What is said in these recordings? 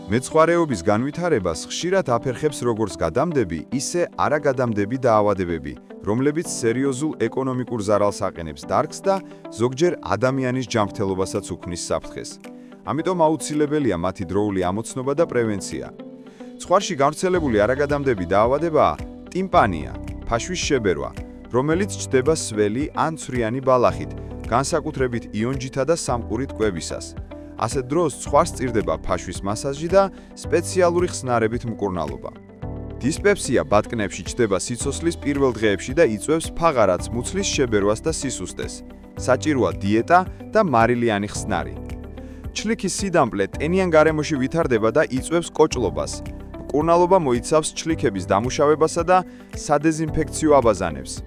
მეცხვარეობის განვითარებას ხშირად აფერხებს როგორც გადამდები, ისე არაგადამდები დაავადებები, რომლებიც სერიოზულ ეკონომიკურ ზარალს აყენებს დარგს და ზოგჯერ ადამიანის ჯანმრთელობასაც უქმნის საფრთხეს. ამიტომ აუცილებელია მათი დროული ამოცნობა და პრევენცია. ცხვარში გავრცელებული არაგადამდები დაავადებაა ტიმპანია, ფაშვის შებერვა, რომელიც ჩნდება სველი ან ცვრიანი ბალახით, განსაკუთრებით იონჯითა და სამყურით კვებისას. ასეთ დროს ცხვარს სჭირდება ფაშვის მასაჟი და სპეციალური ხსნარებით მკურნალობა. დისპეპსია ბატკნებში ჩნდება სიცოცხლის პირველ დღეებში და იწვევს ფაღარაც მუცლის შებერვას და სისუსტეს. საჭიროა დიეტა და მარილიანი ხსნარი. ჩლიქის სიდამპლე ტენიან გარემოში ვითარდება და იწვევს კოჭლობას. მკურნალობა მოიცავს ჩლიქების დამუშავებასა და სადეზინფექციო აბაზანებს.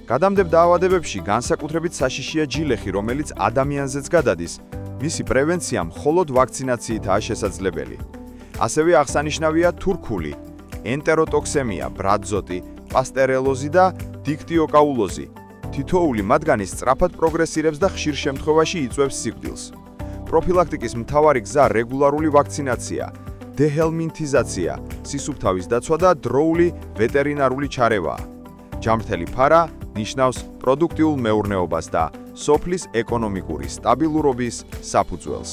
გადამდებელ დაავადებებში განსაკუთრებით საშიშია ჯილეხი, რომელიც ადამიანზეც გადადის. მისი პრევენცია მხოლოდ ვაქცინაციითაა შესაძლებელი. ასევე აღსანიშნავია თურქული, ენტეროტოქსემია, ბრადზოტი, პასტერელოზი და დიქტიოკაულოზი. თითოეული მათგანი სწრაფად პროგრესირებს და ხშირ შემთხვევაში იწვევს სიკვდილს. პროფილაქტიკის მთავარი გზა რეგულარული ვაქცინაცია, დეჰელმინთიზაცია, სისუფთავის დაცვა და დროული ვეტერინარული ჩარევაა. ჯანმრთელი ფარა ნიშნავს პროდუქტიულ მეურნეობას და სოფლის ეკონომიკური სტაბილურობის საფუძველს.